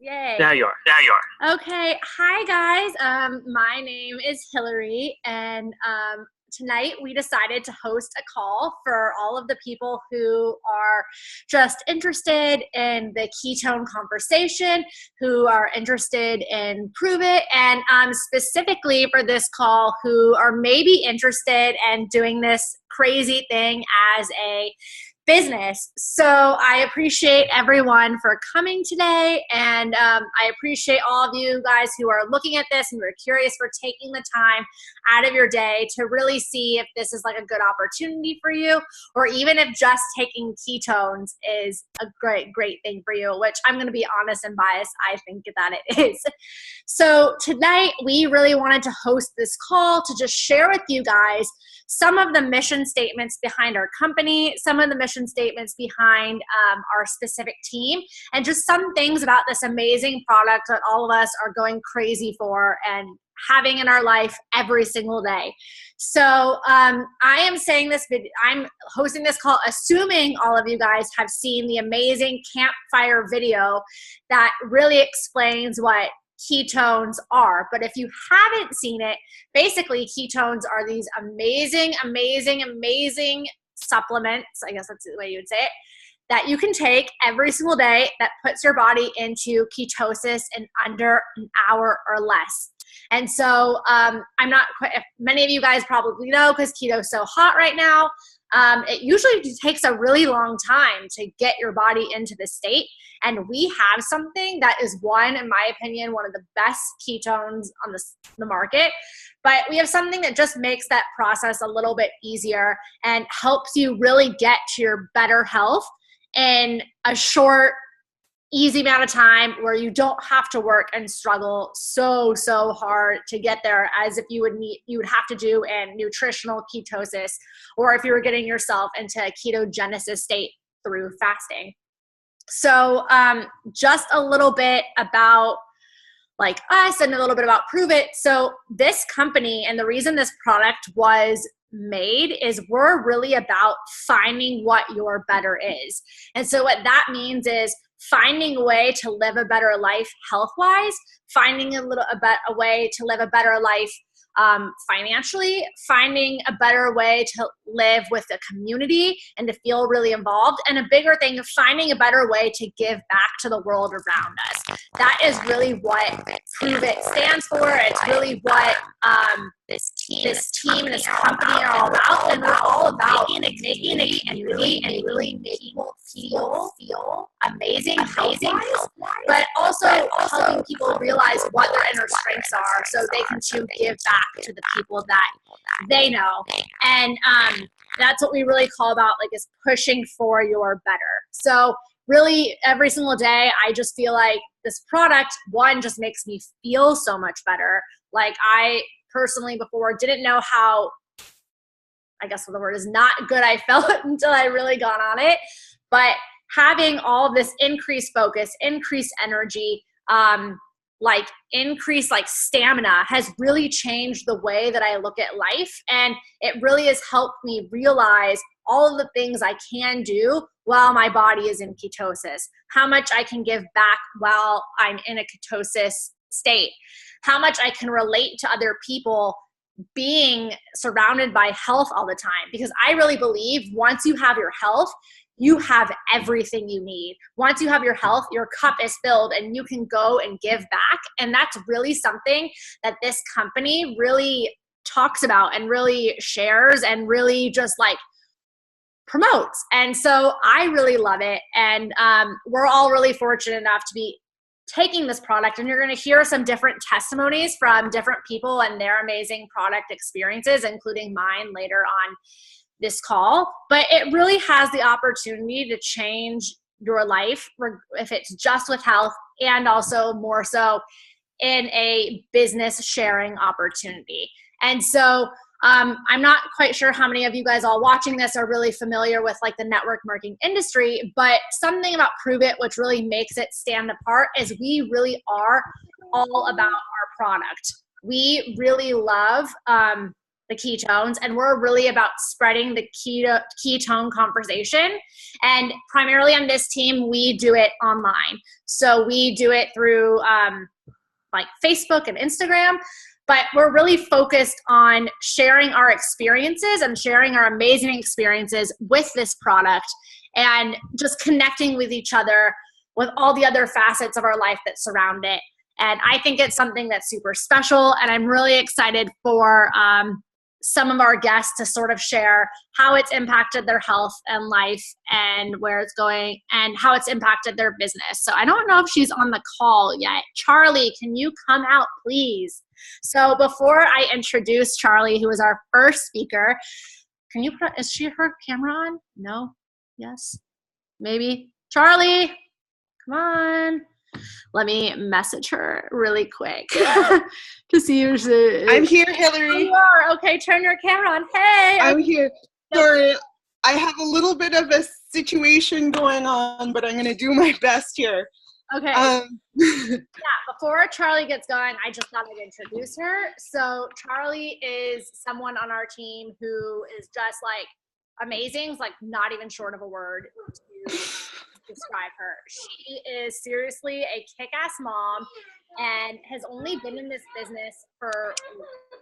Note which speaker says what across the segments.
Speaker 1: Yay.
Speaker 2: Now you are. Now you are.
Speaker 1: Okay. Hi, guys. My name is Hillary, and tonight we decided to host a call for all of the people who are just interested in the ketone conversation, who are interested in Prove It, and specifically for this call, who are maybe interested in doing this crazy thing as a business. So I appreciate everyone for coming today, and I appreciate all of you guys who are looking at this and who are curious for taking the time out of your day to really see if this is like a good opportunity for you, or even if just taking ketones is a great thing for you, which I'm going to be honest and biased, I think that it is. So tonight we really wanted to host this call to just share with you guys some of the mission statements behind our company, some of the mission statements behind our specific team, and just some things about this amazing product that all of us are going crazy for and having in our life every single day. So I'm hosting this call assuming all of you guys have seen the amazing campfire video that really explains what ketones are. But if you haven't seen it, basically ketones are these amazing supplements, I guess that's the way you would say it, that you can take every single day that puts your body into ketosis in under an hour or less. And so I'm not quite, many of you guys probably know, because keto is so hot right now, it usually takes a really long time to get your body into the state. And we have something that is in my opinion, one of the best ketones on the market. But we have something that just makes that process a little bit easier and helps you really get to your better health in a short, easy amount of time, where you don't have to work and struggle so hard to get there as if you would have to do in nutritional ketosis, or if you were getting yourself into a ketogenesis state through fasting. So just a little bit about like us and a little bit about Prove It. So this company, and the reason this product was made, is we're really about finding what your better is. And so what that means is finding a way to live a better life health-wise, finding a way to live a better life financially, finding a better way to live with a community and to feel really involved, and a bigger thing, finding a better way to give back to the world around us. That is really what Prove It stands for. It's really what this team and this company are all about, and we're all about making a community and really making people feel amazing, but also helping people realize what their inner strengths are, so they can too give back to the people that they know. And that's what we really call about, like, is pushing for your better. So really every single day, I just feel like this product, one, just makes me feel so much better. Like, I personally before didn't know how, I guess the word is not good, I felt until I really got on it. But having all of this increased focus, increased energy, increased stamina has really changed the way that I look at life. And it really has helped me realize all of the things I can do while my body is in ketosis, how much I can give back while I'm in a ketosis state, how much I can relate to other people being surrounded by health all the time. Because I really believe once you have your health, you have everything you need. Once you have your health, your cup is filled and you can go and give back. And that's really something that this company really talks about and really shares and really just promotes. And so I really love it. And we're all really fortunate enough to be taking this product, and you're going to hear some different testimonies from different people and their amazing product experiences, including mine later on this call. But it really has the opportunity to change your life, if it's just with health, and also more so in a business sharing opportunity. And so I'm not quite sure how many of you guys all watching this are really familiar with the network marketing industry, but something about Prove It, which really makes it stand apart, is we really are all about our product. We really love the ketones, and we're really about spreading the ketone conversation. And primarily on this team, we do it online. So we do it through like Facebook and Instagram, but we're really focused on sharing our experiences and sharing our amazing experiences with this product and just connecting with each other with all the other facets of our life that surround it. And I think it's something that's super special, and I'm really excited for some of our guests to sort of share how it's impacted their health and life and where it's going and how it's impacted their business. So I don't know if she's on the call yet. Charlie, can you come out, please? So before I introduce Charlie, who is our first speaker, can you put, is she her camera on? No? Yes? Maybe? Charlie, come on. Let me message her really quick to see if she,
Speaker 2: I'm here, Hillary.
Speaker 1: Oh, you are? Okay, turn your camera on. Hey.
Speaker 2: I'm here. Sorry, I have a little bit of a situation going on, but I'm going to do my best here.
Speaker 1: Okay. Yeah, before Charlie gets going, I just thought I'd introduce her. So Charlie is someone on our team who is just like amazing. It's like not even short of a word to describe her. She is seriously a kick-ass mom and has only been in this business for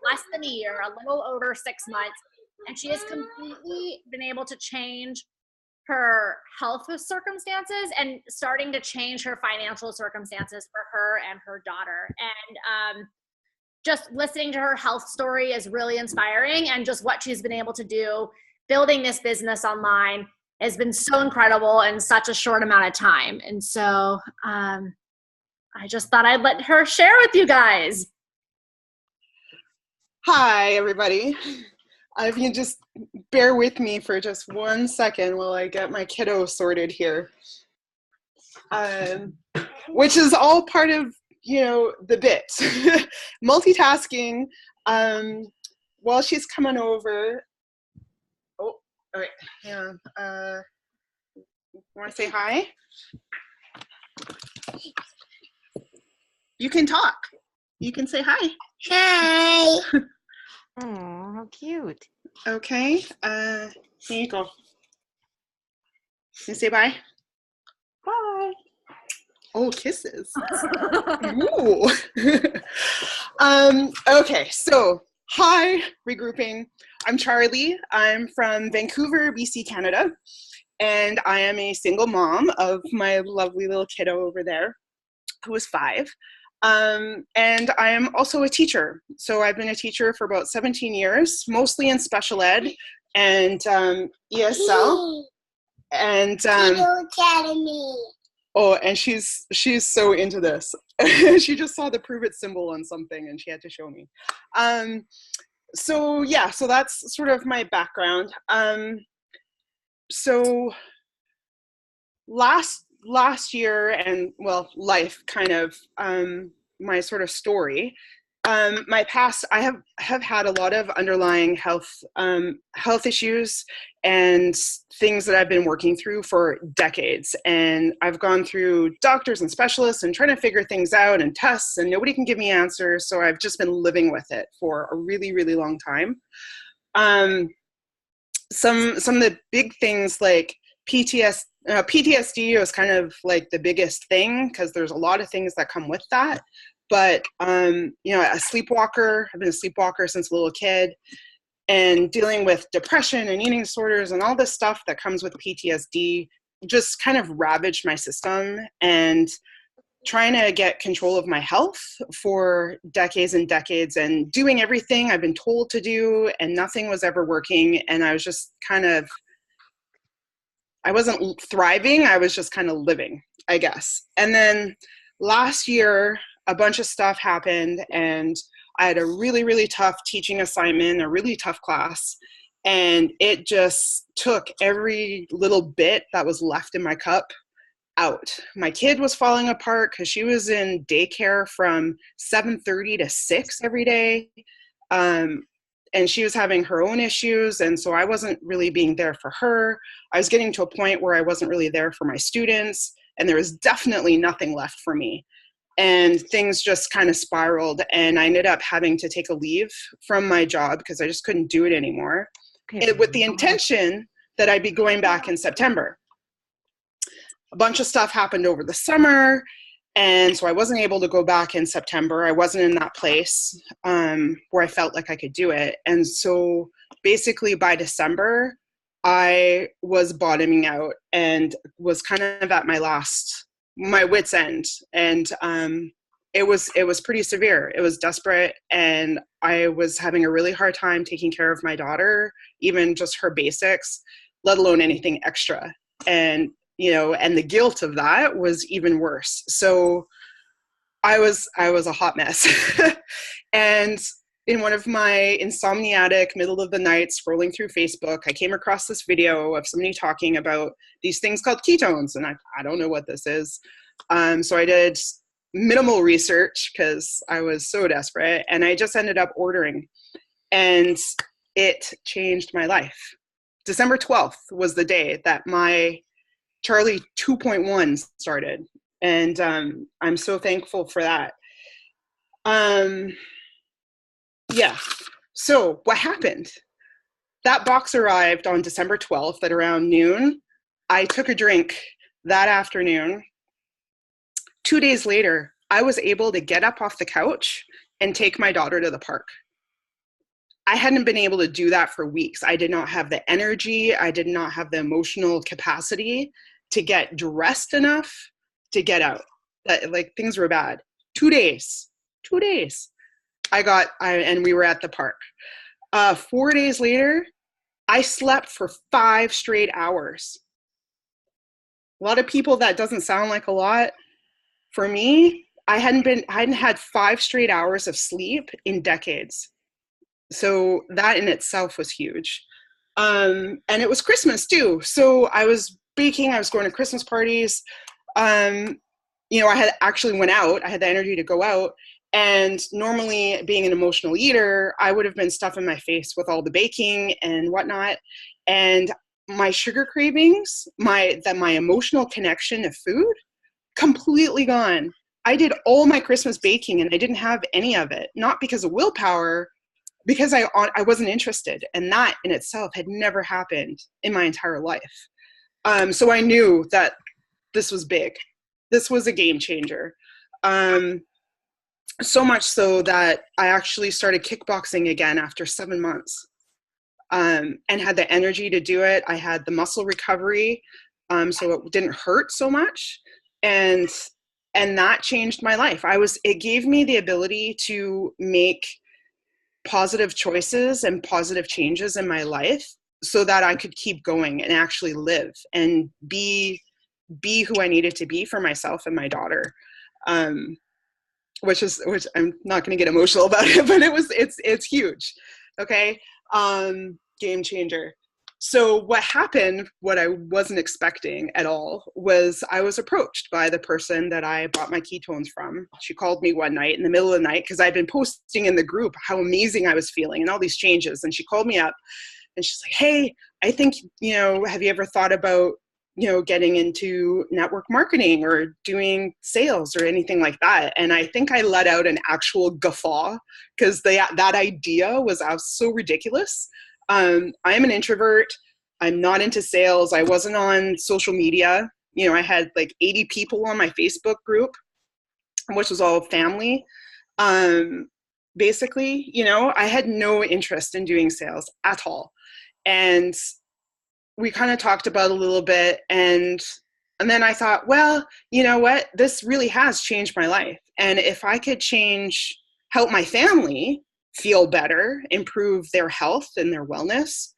Speaker 1: less than a year, a little over 6 months, and she has completely been able to change her health circumstances and starting to change her financial circumstances for her and her daughter. And just listening to her health story is really inspiring, and just what she's been able to do building this business online has been so incredible in such a short amount of time. And so I just thought I'd let her share with you guys.
Speaker 2: Hi, everybody. If you just bear with me for just 1 second while I get my kiddo sorted here, which is all part of, you know, the bit. Multitasking. While she's coming over, all right, yeah. Want to say hi? You can talk. You can say hi.
Speaker 3: Hi.
Speaker 4: Oh, how cute.
Speaker 2: Okay. Here you go. You say bye.
Speaker 4: Bye.
Speaker 2: Oh, kisses. Ooh. Okay, so hi, regrouping. I'm Charlie. I'm from Vancouver, BC, Canada, and I am a single mom of my lovely little kiddo over there, who is 5. And I am also a teacher. So I've been a teacher for about 17 years, mostly in special ed and ESL. And
Speaker 3: Academy.
Speaker 2: oh, and she's so into this. She just saw the prove it symbol on something and she had to show me. So yeah, so that's sort of my background. So last year, and well, life kind of, my sort of story, my past, I have had a lot of underlying health issues and things that I've been working through for decades. And I've gone through doctors and specialists and trying to figure things out and tests, and nobody can give me answers. So I've just been living with it for a really, really long time. Some of the big things like PTSD was kind of like the biggest thing because there's a lot of things that come with that. But, you know, a sleepwalker, I've been a sleepwalker since a little kid, and dealing with depression and eating disorders and all this stuff that comes with PTSD just kind of ravaged my system, and trying to get control of my health for decades and decades and doing everything I've been told to do, and nothing was ever working. And I was just kind of, I wasn't thriving. I was just kind of living, I guess. And then last year, a bunch of stuff happened, and I had a really, really tough teaching assignment, a really tough class, and it just took every little bit that was left in my cup out. My kid was falling apart because she was in daycare from 7:30 to 6 every day, and she was having her own issues, and so I wasn't really being there for her. I was getting to a point where I wasn't really there for my students, and there was definitely nothing left for me. and things just kind of spiraled, and I ended up having to take a leave from my job because I just couldn't do it anymore, with the intention that I'd be going back in September. A bunch of stuff happened over the summer, and so I wasn't able to go back in September. I wasn't in that place where I felt like I could do it. And so basically by December, I was bottoming out and was kind of at my wit's end. And it was pretty severe. It was desperate, and I was having a really hard time taking care of my daughter, even just her basics, let alone anything extra. And and the guilt of that was even worse. So I was a hot mess. And in one of my insomniatic middle of the night scrolling through Facebook, I came across this video of somebody talking about these things called ketones. And I don't know what this is. So I did minimal research because I was so desperate, and I just ended up ordering, and it changed my life. December 12th was the day that my Charlie 2.1 started, and I'm so thankful for that. Yeah. So what happened? That box arrived on December 12th at around noon. I took a drink that afternoon. 2 days later, I was able to get up off the couch and take my daughter to the park. I hadn't been able to do that for weeks. I did not have the energy. I did not have the emotional capacity to get dressed enough to get out. Things were bad. 2 days. And we were at the park. 4 days later, I slept for 5 straight hours. A lot of people, that doesn't sound like a lot. For me, I hadn't had 5 straight hours of sleep in decades. So that in itself was huge. And it was Christmas too. So I was baking, I was going to Christmas parties. I had actually went out, I had the energy to go out. And normally, being an emotional eater, I would have been stuffing my face with all the baking and whatnot. And my sugar cravings, my emotional connection to food, completely gone. I did all my Christmas baking and I didn't have any of it. Not because of willpower, because I wasn't interested. And that in itself had never happened in my entire life. So I knew that this was big. This was a game changer. So much so that I actually started kickboxing again after 7 months, and had the energy to do it. I had the muscle recovery, so it didn't hurt so much. And that changed my life. It gave me the ability to make positive choices and positive changes in my life so that I could keep going and actually live and be who I needed to be for myself and my daughter. Which I'm not going to get emotional about it, but it's huge. Okay. Game changer. So what happened, what I wasn't expecting at all, was I was approached by the person that I bought my ketones from. She called me one night in the middle of the night because I'd been posting in the group how amazing I was feeling and all these changes. And she called me up and she's like, hey, I think, have you ever thought about, getting into network marketing or doing sales or anything like that? And I think I let out an actual guffaw because that idea was so ridiculous. I'm an introvert. I'm not into sales. I wasn't on social media. I had like 80 people on my Facebook group, which was all family. Basically, I had no interest in doing sales at all. And we kind of talked about a little bit, and then I thought, well, you know what? This really has changed my life. And if I could help my family feel better, improve their health and their wellness,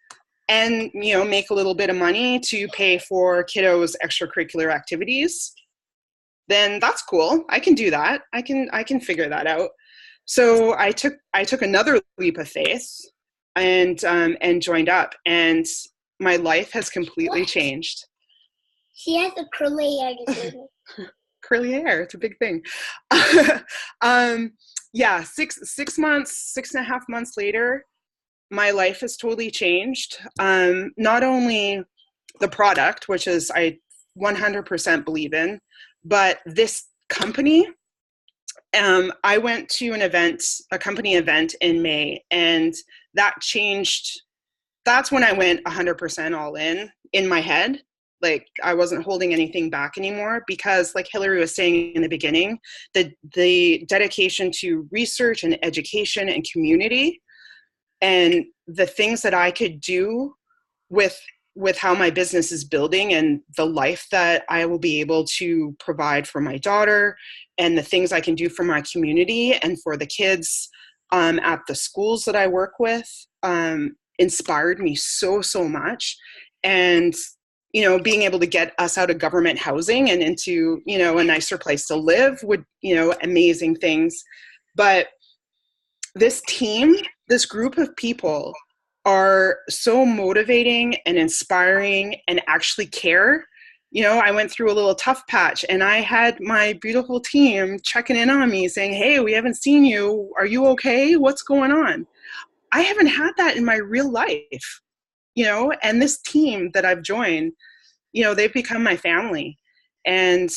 Speaker 2: and, make a little bit of money to pay for kiddos' extracurricular activities, then that's cool. I can do that. I can figure that out. So I took another leap of faith and joined up, and my life has completely changed.
Speaker 3: She has a curly hair today.
Speaker 2: Curly hair, it's a big thing. Yeah, 6.5 months later, my life has totally changed. Not only the product, which is I 100% believe in, but this company I went to an event, a company event in May, and that changed. That's when I went 100% all in my head. Like I wasn't holding anything back anymore because, like Hillary was saying in the beginning, the dedication to research and education and community and the things that I could do with how my business is building and the life that I will be able to provide for my daughter and the things I can do for my community and for the kids at the schools that I work with inspired me so much. And being able to get us out of government housing and into a nicer place to live would amazing things. But this team, this group of people are so motivating and inspiring and actually care. I went through a little tough patch and I had my beautiful team checking in on me saying, hey, we haven't seen you. Are you okay? What's going on? I haven't had that in my real life, and this team that I've joined, they've become my family. And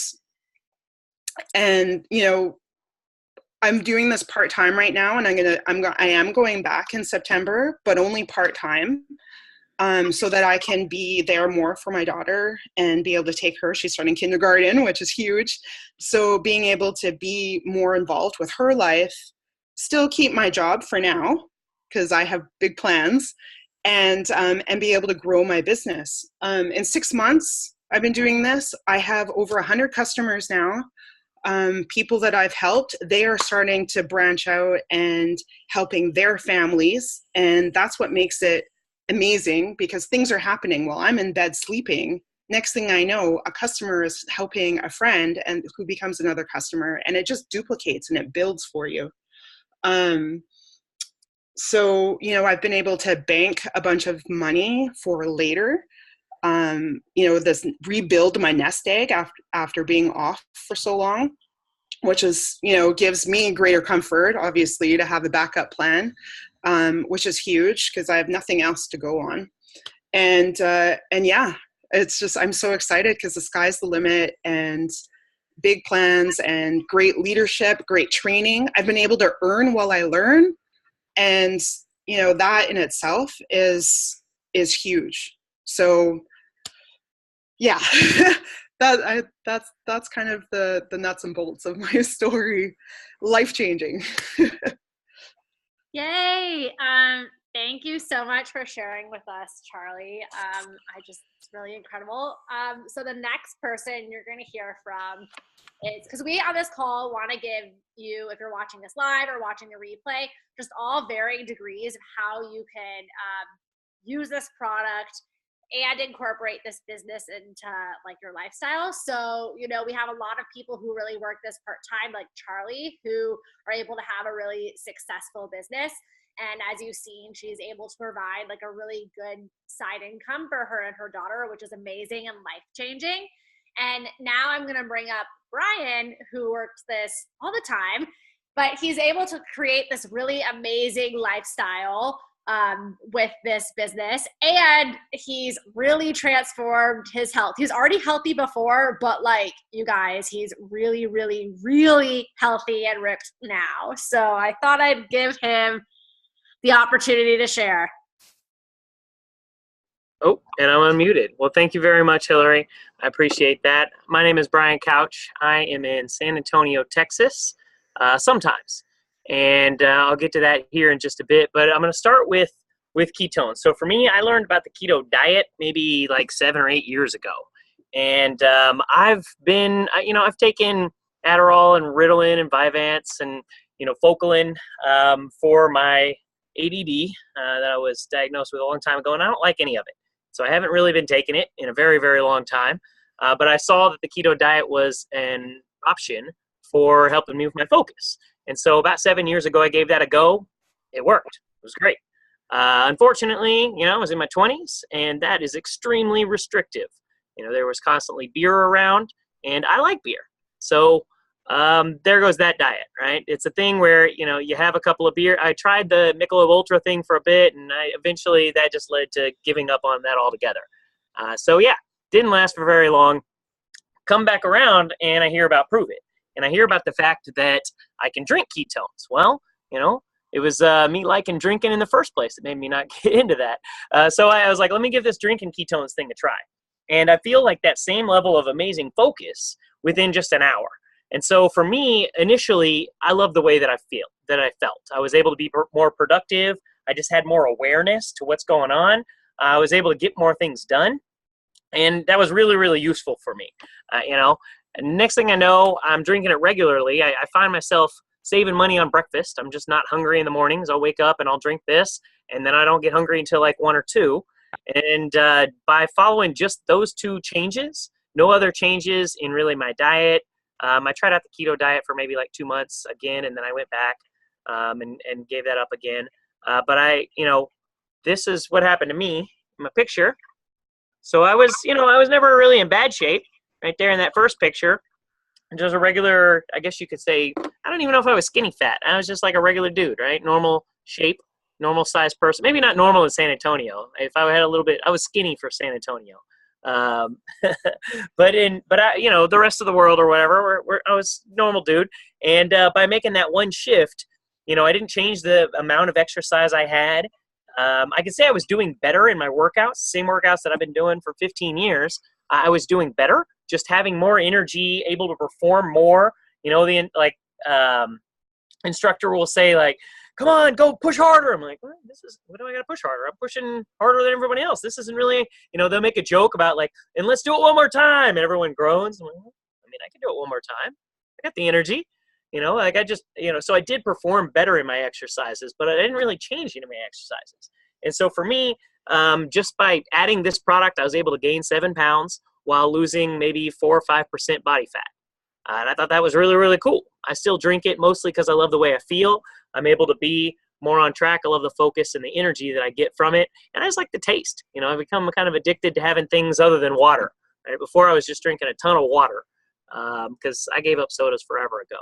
Speaker 2: I'm doing this part-time right now, and I am going back in September, but only part-time, so that I can be there more for my daughter and be able to take her. She's starting kindergarten, which is huge. So being able to be more involved with her life, still keep my job for now, because I have big plans, and be able to grow my business. In 6 months, I've been doing this. I have over 100 customers now. People that I've helped, they are starting to branch out and helping their families. And that's what makes it amazing, because things are happening while I'm in bed sleeping. Next thing I know, a customer is helping a friend and who becomes another customer, and it just duplicates and it builds for you. So, I've been able to bank a bunch of money for later. This rebuild my nest egg after being off for so long, which is, gives me greater comfort, obviously, to have a backup plan, which is huge because I have nothing else to go on. And yeah, it's just, I'm so excited because the sky's the limit, and big plans and great leadership, great training. I've been able to earn while I learn. And, that in itself is huge. So yeah, that's kind of the nuts and bolts of my story. Life-changing.
Speaker 1: Yay! Thank you so much for sharing with us, Charlie. It's really incredible. So the next person you're going to hear from is, because we on this call want to give you, if you're watching this live or watching the replay, just all varying degrees of how you can use this product and incorporate this business into like your lifestyle. So, we have a lot of people who really work this part-time, like Charlie, who are able to have a really successful business. And as you've seen, she's able to provide like a really good side income for her and her daughter, which is amazing and life-changing. And now I'm going to bring up Brian, who works this all the time, but he's able to create this really amazing lifestyle with this business, and he's really transformed his health. He's already healthy before, but like you guys, he's really, really, really healthy and ripped now. So I thought I'd give him the opportunity to share.
Speaker 5: Oh, and I'm unmuted. Well, thank you very much, Hillary. I appreciate that. My name is Brian Couch. I am in San Antonio, Texas, sometimes. And I'll get to that here in just a bit. But I'm going to start with ketones. So for me, I learned about the keto diet maybe like 7 or 8 years ago. And I've taken Adderall and Ritalin and Vyvanse and, Focalin for my ADD that I was diagnosed with a long time ago. And I don't like any of it. So I haven't really been taking it in a very, very long time. But I saw that the keto diet was an option for helping me with my focus. And so about 7 years ago, I gave that a go. It worked. It was great. Unfortunately, I was in my 20s, and that is extremely restrictive. There was constantly beer around, and I like beer. So there goes that diet, right? It's a thing where, you have a couple of beer. I tried the Michelob Ultra thing for a bit, and eventually that just led to giving up on that altogether. So yeah, didn't last for very long. Come back around, and I hear about Prove It. and I hear about the fact that I can drink ketones. Well, it was me liking drinking in the first place that made me not get into that. So I was like, let me give this drinking ketones thing a try. And I feel like that same level of amazing focus within just an hour. And so for me, initially, I love the way that I felt. I was able to be more productive. I just had more awareness to what's going on. I was able to get more things done. And that was really, really useful for me. And next thing I know, I'm drinking it regularly. I find myself saving money on breakfast. I'm just not hungry in the mornings. I'll wake up and I'll drink this, and then I don't get hungry until like 1 or 2. And by following just those 2 changes, no other changes in really my diet. I tried out the keto diet for maybe like 2 months again, and then I went back and gave that up again. But this is what happened to me in my picture. So I was never really in bad shape right there in that first picture. Just a regular, I guess you could say, I don't even know if I was skinny fat. I was just like a regular dude, right? Normal shape, normal size person. Maybe not normal in San Antonio. If I had a little bit, I was skinny for San Antonio. But the rest of the world or whatever, I was normal dude. And by making that one shift, I didn't change the amount of exercise I had. I can say I was doing better in my workouts, same workouts that I've been doing for 15 years. I was doing better, just having more energy, able to perform more. The instructor will say like, come on, go push harder. I'm like, what do I got to push harder? I'm pushing harder than everybody else. This isn't really, they'll make a joke about like, and let's do it one more time. And everyone groans. I'm like, I can do it one more time. I got the energy, so I did perform better in my exercises, but I didn't really change any of my exercises. And so for me, just by adding this product, I was able to gain 7 pounds while losing maybe 4 or 5% body fat. And I thought that was really, really cool. I still drink it mostly because I love the way I feel. I'm able to be more on track. I love the focus and the energy that I get from it. And I just like the taste. I've become kind of addicted to having things other than water. Right? Before I was just drinking a ton of water because I gave up sodas forever ago.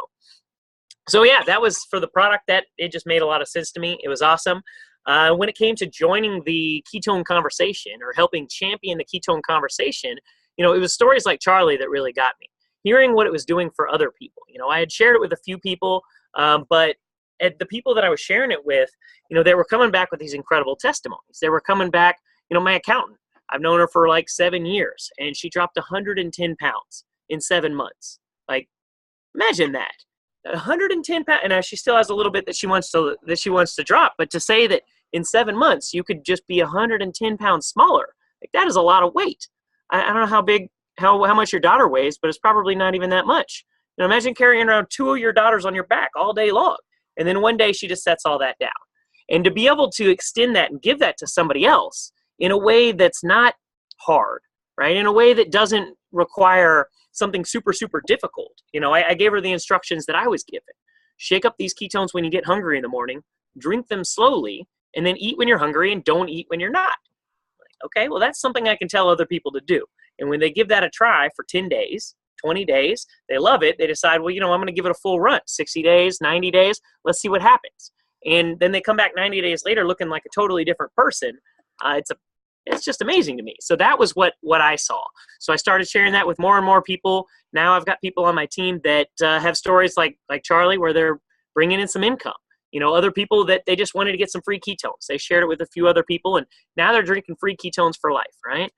Speaker 5: So yeah, that was for the product. That it just made a lot of sense to me. It was awesome. When it came to joining the ketone conversation or helping champion the ketone conversation, it was stories like Charlie that really got me. Hearing what it was doing for other people. I had shared it with a few people, but the people that I was sharing it with, they were coming back with these incredible testimonies. They were coming back, my accountant, I've known her for like 7 years, and she dropped 110 pounds in 7 months. Like, imagine that. 110 pounds, and she still has a little bit that she wants to drop, but to say that in 7 months you could just be 110 pounds smaller, like that is a lot of weight. I don't know how much your daughter weighs, but it's probably not even that much. Imagine carrying around 2 of your daughters on your back all day long, and then one day she just sets all that down. And to be able to extend that and give that to somebody else in a way that's not hard, right? In a way that doesn't require something super, super difficult. I gave her the instructions that I was given. Shake up these ketones when you get hungry in the morning, drink them slowly, and then eat when you're hungry and don't eat when you're not. Okay, well, that's something I can tell other people to do. And when they give that a try for 10 days, 20 days, they love it. They decide, well, I'm going to give it a full run, 60 days, 90 days. Let's see what happens. And then they come back 90 days later looking like a totally different person. It's just amazing to me. So that was what I saw. So I started sharing that with more and more people. Now I've got people on my team that have stories like Charlie, where they're bringing in some income. Other people that they just wanted to get some free ketones. They shared it with a few other people, and now they're drinking free ketones for life, right?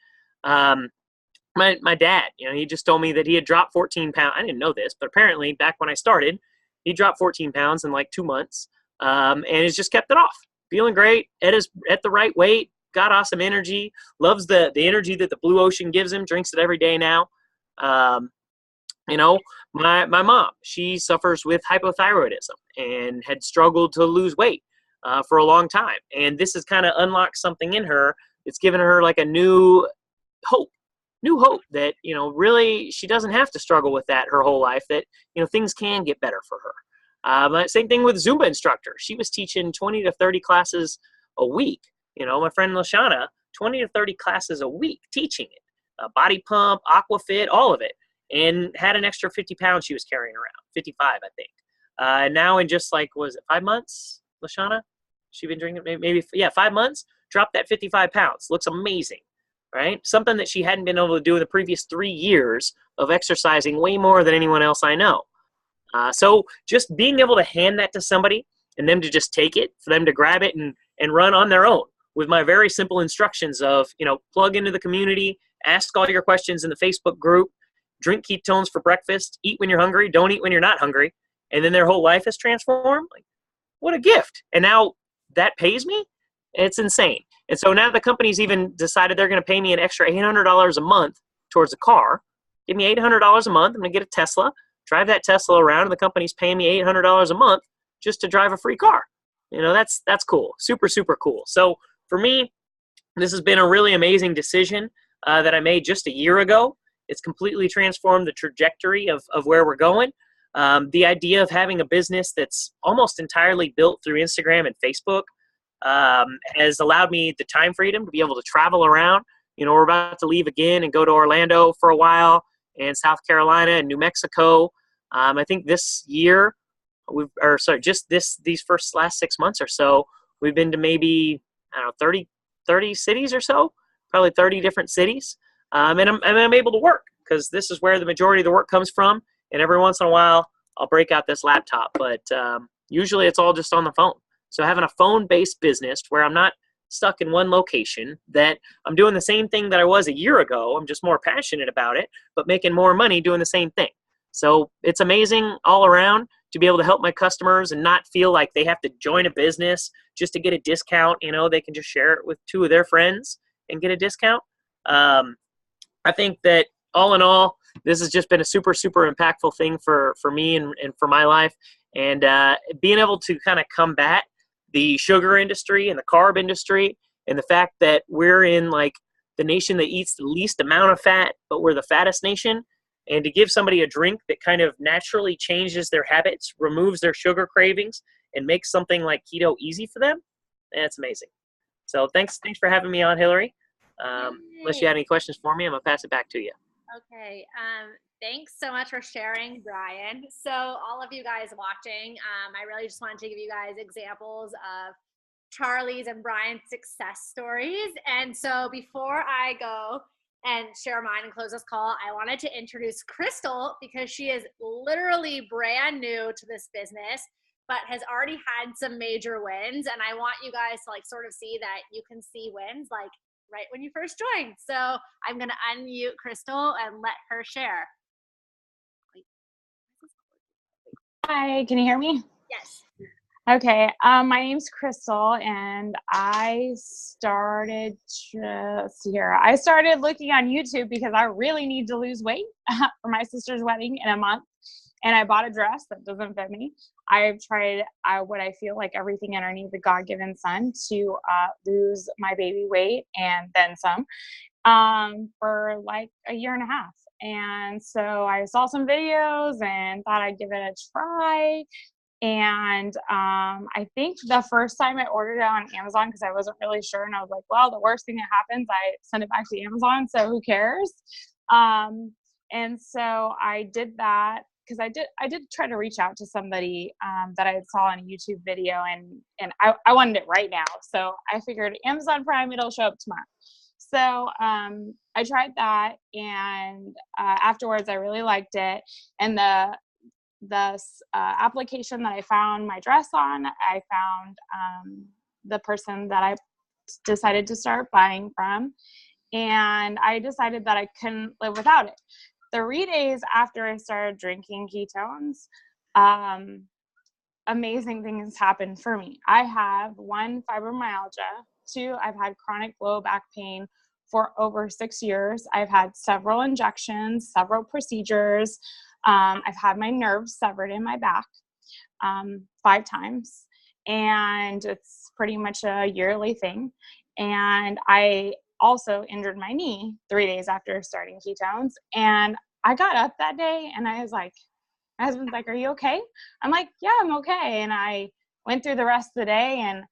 Speaker 5: My dad, he just told me that he had dropped 14 pounds. I didn't know this, but apparently back when I started, he dropped 14 pounds in like 2 months, and has just kept it off. Feeling great, at the right weight, got awesome energy, loves the energy that the blue ocean gives him, drinks it every day now. My mom, she suffers with hypothyroidism and had struggled to lose weight for a long time. And this has kind of unlocked something in her. It's given her like a new hope that, really she doesn't have to struggle with that her whole life, that, things can get better for her. But same thing with Zumba instructor. She was teaching 20 to 30 classes a week. My friend Lashana, 20 to 30 classes a week teaching it. Body pump, aquafit, all of it. And had an extra 50 pounds she was carrying around, 55, I think. And now in just 5 months, Lashana? She's been drinking maybe 5 months, dropped that 55 pounds. Looks amazing, right? Something that she hadn't been able to do in the previous 3 years of exercising way more than anyone else I know. So just being able to hand that to somebody and them to just take it, for them to grab it and run on their own with my very simple instructions of, plug into the community, ask all your questions in the Facebook group, drink ketones for breakfast, eat when you're hungry, don't eat when you're not hungry, and then their whole life is transformed. Like, what a gift. And now that pays me? It's insane. And so now the company's even decided they're going to pay me an extra $800 a month towards a car. Give me $800 a month. I'm going to get a Tesla, drive that Tesla around, and the company's paying me $800 a month just to drive a free car. That's cool. Super, super cool. So for me, this has been a really amazing decision that I made just a year ago. It's completely transformed the trajectory of where we're going. The idea of having a business that's almost entirely built through Instagram and Facebook has allowed me the time freedom to be able to travel around. We're about to leave again and go to Orlando for a while, and South Carolina and New Mexico. I think this year, these last 6 months or so, we've been to maybe, 30 cities or so, probably 30 different cities. And I'm able to work because this is where the majority of the work comes from. And every once in a while, I'll break out this laptop, but usually it's all just on the phone. So having a phone-based business where I'm not stuck in one location, that I'm doing the same thing that I was a year ago, I'm just more passionate about it, but making more money doing the same thing. So it's amazing all around to be able to help my customers and not feel like they have to join a business just to get a discount. They can just share it with 2 of their friends and get a discount. I think that all in all, this has just been a super, super impactful thing for me and for my life. And being able to kind of combat the sugar industry and the carb industry, and the fact that we're in like the nation that eats the least amount of fat, but we're the fattest nation. And to give somebody a drink that kind of naturally changes their habits, removes their sugar cravings, and makes something like keto easy for them, that's amazing. So thanks for having me on, Hillary. Unless you had any questions for me, I'm going to pass it back to you.
Speaker 1: Okay. Thanks so much for sharing, Brian. So all of you guys watching, I really just wanted to give you guys examples of Charlie's and Brian's success stories. And so before I go and share mine and close this call, I wanted to introduce Crystal, because she is literally brand new to this business, but has already had some major wins. And I want you guys to like sort of see that you can see wins like right when you first joined. So I'm going to unmute Crystal and let her share.
Speaker 6: Hi, can you hear me?
Speaker 1: Yes.
Speaker 6: Okay, my name's Crystal, and I started looking on YouTube because I really need to lose weight for my sister's wedding in a month, and I bought a dress that doesn't fit me. I've tried what I feel like everything underneath the God-given sun to lose my baby weight and then some for like a year and a half. And so I saw some videos and thought I'd give it a try. And I think the first time I ordered it on Amazon, because I wasn't really sure, and I was like, well, the worst thing that happens, I send it back to Amazon, so who cares? And so I did that because I did try to reach out to somebody that I saw in a YouTube video, and I wanted it right now. So I figured Amazon Prime, it'll show up tomorrow. So I tried that, and afterwards I really liked it. And the application that I found my dress on, I found the person that I decided to start buying from, and I decided that I couldn't live without it. 3 days after I started drinking ketones, amazing things happened for me. I have 1, fibromyalgia. 2, I've had chronic low back pain for over 6 years. I've had several injections, several procedures. I've had my nerves severed in my back 5 times, and it's pretty much a yearly thing. And I also injured my knee 3 days after starting ketones. And I got up that day and I was like, my husband's like, are you okay? I'm like, yeah, I'm okay. And I went through the rest of the day, and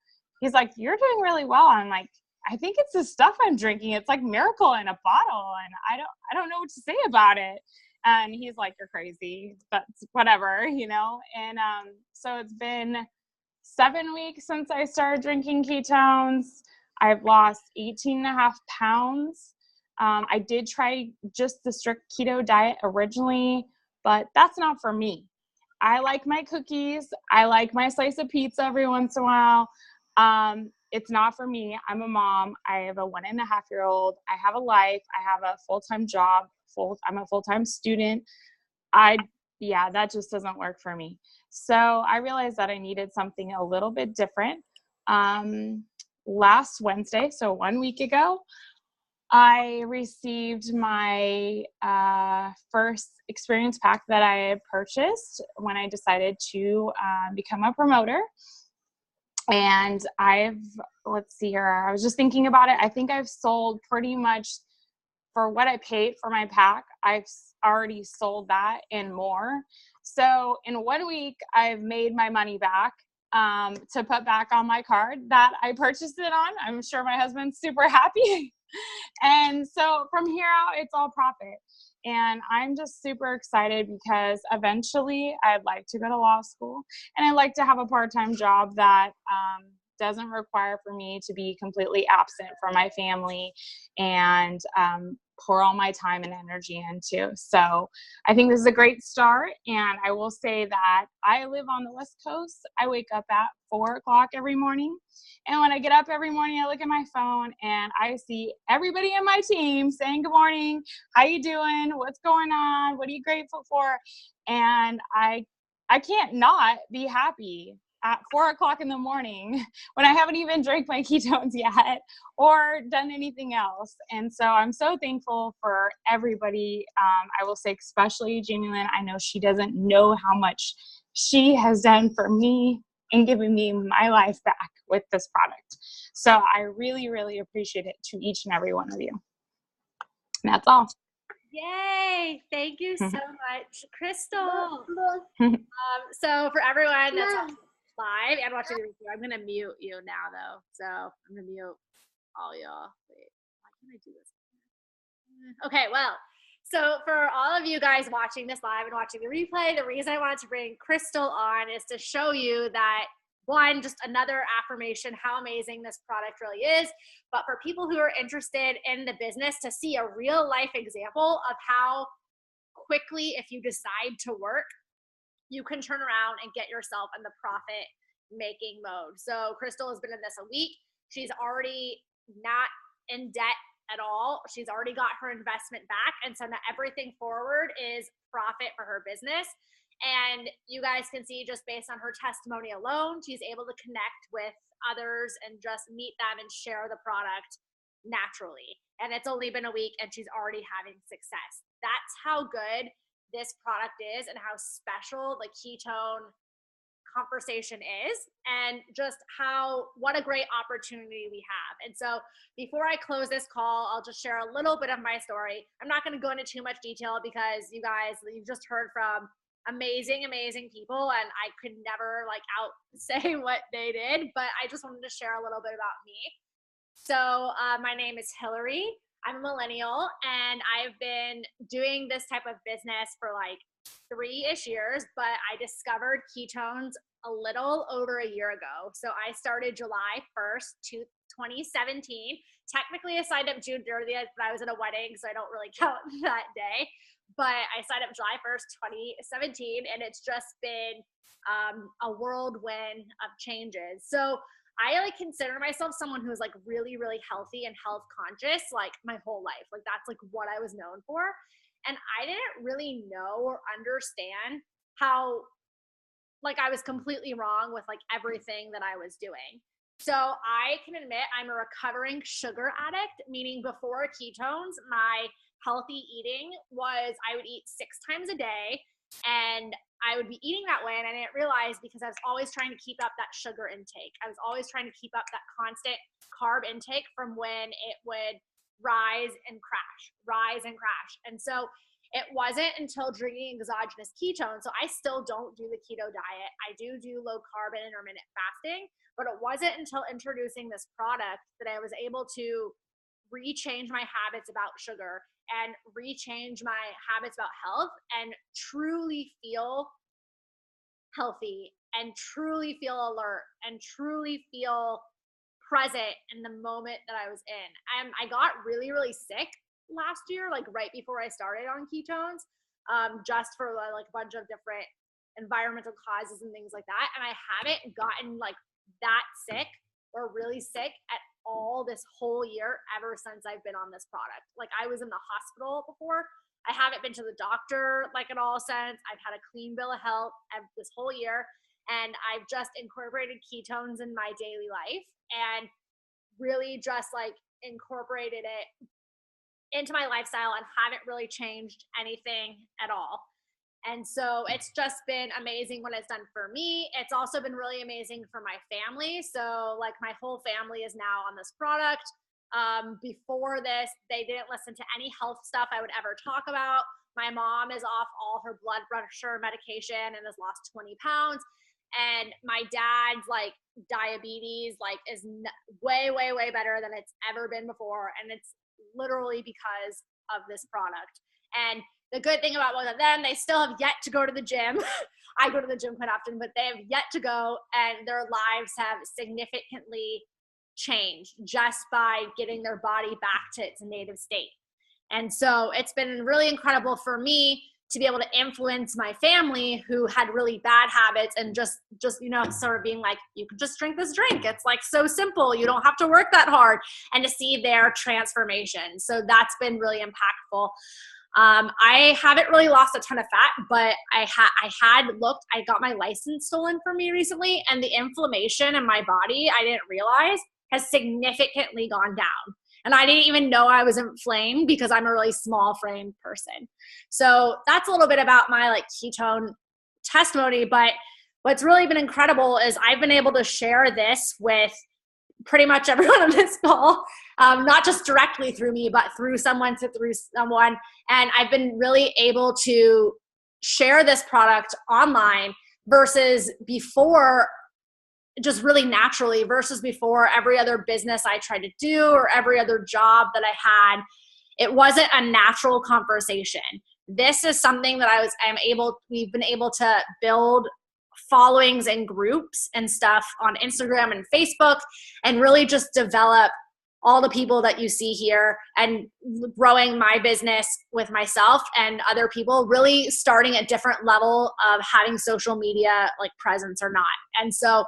Speaker 6: he's like, you're doing really well. I'm like, I think it's the stuff I'm drinking. It's like Miracle in a bottle, and I don't know what to say about it. And he's like, you're crazy, but whatever, you know? And so it's been 7 weeks since I started drinking ketones. I've lost 18.5 pounds. I did try just the strict keto diet originally, but that's not for me. I like my cookies. I like my slice of pizza every once in a while. It's not for me. I'm a mom. I have a 1.5-year-old. I have a life. I have a full-time job. I'm a full-time student. That just doesn't work for me. So I realized that I needed something a little bit different. Last Wednesday, so 1 week ago, I received my first experience pack that I had purchased when I decided to become a promoter. And let's see here, I was just thinking about it. I think I've sold pretty much for what I paid for my pack. I've already sold that and more. So in 1 week, I've made my money back to put back on my card that I purchased it on. I'm sure my husband's super happy. And so from here out, it's all profit. And I'm just super excited because eventually I'd like to go to law school, and I'd like to have a part-time job that doesn't require for me to be completely absent from my family and pour all my time and energy into. So I think this is a great start. And I will say that I live on the West Coast. I wake up at 4 o'clock every morning. And when I get up every morning, I look at my phone and I see everybody in my team saying, good morning, how you doing? What's going on? What are you grateful for? And I can't not be happy at 4 o'clock in the morning when I haven't even drank my ketones yet or done anything else. And so I'm so thankful for everybody. I will say, especially Jamie Lynn. I know she doesn't know how much she has done for me and given me my life back with this product. So I really, really appreciate it to each and every one of you. And that's all.
Speaker 1: Yay! Thank you so much, Crystal. So for everyone that's live and watching the video, I'm gonna mute you now though. So I'm gonna mute all y'all. Wait, why can't I do this? Okay, well, so for all of you guys watching this live and watching the replay, the reason I wanted to bring Crystal on is to show you that, one, just another affirmation how amazing this product really is, but for people who are interested in the business, to see a real life example of how quickly, if you decide to work, you can turn around and get yourself in the profit making mode. So Crystal has been in this a week. She's already not in debt at all. She's already got her investment back. And so now everything forward is profit for her business. And you guys can see, just based on her testimony alone, she's able to connect with others and just meet them and share the product naturally. And it's only been a week and she's already having success. That's how good this product is and how special the ketone conversation is, and just what a great opportunity we have. And so before I close this call, I'll just share a little bit of my story. I'm not going to go into too much detail because you've just heard from amazing people, and I could never out say what they did, but I just wanted to share a little bit about me. So my name is Hillary. I'm a millennial, and I've been doing this type of business for 3-ish years, but I discovered ketones a little over a year ago. So I started July 1st, 2017. Technically, I signed up June 30th, but I was at a wedding, so I don't really count that day. But I signed up July 1st, 2017, and it's just been a whirlwind of changes. So I consider myself someone who's really, really healthy and health conscious my whole life. That's what I was known for. And I didn't really know or understand how I was completely wrong with everything that I was doing. So I can admit I'm a recovering sugar addict, meaning before ketones, my healthy eating was I would eat 6 times a day, and I would be eating that way, and I didn't realize because I was always trying to keep up that sugar intake. I was always trying to keep up that constant carb intake from when it would rise and crash. And so it wasn't until drinking exogenous ketones. So I still don't do the keto diet. I do low carb and intermittent fasting, but it wasn't until introducing this product that I was able to rechange my habits about sugar and rechange my habits about health and truly feel healthy and truly feel alert and truly feel present in the moment that I was in. I got really, really sick last year, right before I started on ketones, just for a bunch of different environmental causes and things like that. And I haven't gotten like that sick or really sick at all this whole year ever since I've been on this product. Like I was in the hospital before. I haven't been to the doctor like at all since. I've had a clean bill of health this whole year. And I've just incorporated ketones in my daily life and really just like incorporated it into my lifestyle and haven't really changed anything at all. And so it's just been amazing what it's done for me. It's also been really amazing for my family. So like my whole family is now on this product. Before this, they didn't listen to any health stuff I would ever talk about. My mom is off all her blood pressure medication and has lost 20 pounds. And my dad's like diabetes like is way, way, way better than it's ever been before. And it's literally because of this product. And the good thing about both of them, they still have yet to go to the gym. I go to the gym quite often, but they have yet to go, and their lives have significantly changed just by getting their body back to its native state. And so it's been really incredible for me to be able to influence my family who had really bad habits and just, you know, sort of being like, you can just drink this drink. It's like so simple. You don't have to work that hard, and to see their transformation. So that's been really impactful. I haven't really lost a ton of fat, but I got my license stolen from me recently, and the inflammation in my body, I didn't realize, has significantly gone down. And I didn't even know I was inflamed because I'm a really small framed person. So that's a little bit about my like ketone testimony. But what's really been incredible is I've been able to share this with pretty much everyone on this call, not just directly through me, but through someone to through someone. And I've been really able to share this product online versus before, just really naturally, versus before every other business I tried to do or every other job that I had. It wasn't a natural conversation. This is something that we've been able to build followings and groups and stuff on Instagram and Facebook, and really just develop all the people that you see here and growing my business with myself and other people, really starting a different level of having social media like presence or not. And so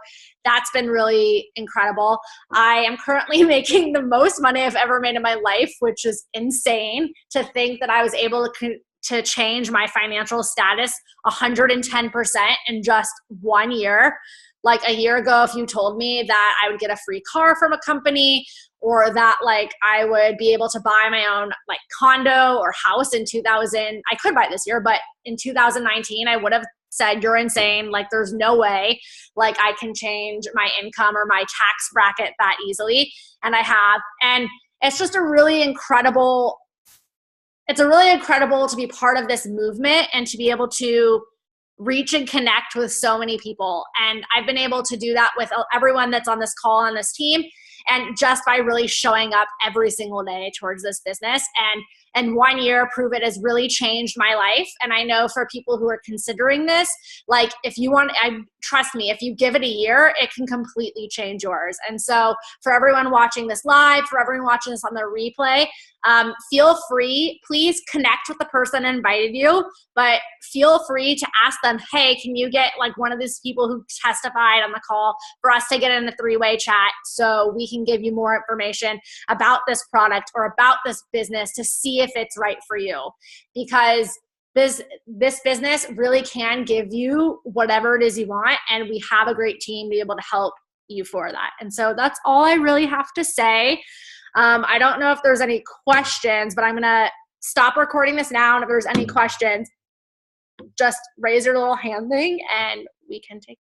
Speaker 1: that's been really incredible. I am currently making the most money I've ever made in my life, which is insane to think that I was able to change my financial status 110% in just 1 year. Like a year ago, if you told me that I would get a free car from a company, or that like I would be able to buy my own like condo or house in 2000, I could buy this year, but in 2019, I would have said, you're insane. Like there's no way like I can change my income or my tax bracket that easily. And I have. And it's just a really incredible to be part of this movement and to be able to reach and connect with so many people. And I've been able to do that with everyone that's on this call on this team. And just by really showing up every single day towards this business, and 1 year, prove it has really changed my life. And I know for people who are considering this, like trust me, if you give it a year, it can completely change yours. And so for everyone watching this live, for everyone watching this on the replay, feel free, please connect with the person that invited you, but feel free to ask them, hey, can you get like one of these people who testified on the call for us to get in a 3-way chat so we can give you more information about this product or about this business to see if it's right for you. Because this business really can give you whatever it is you want, and we have a great team to be able to help you for that. And so that's all I really have to say. I don't know if there's any questions, but I'm going to stop recording this now. And if there's any questions, just raise your little hand thing and we can take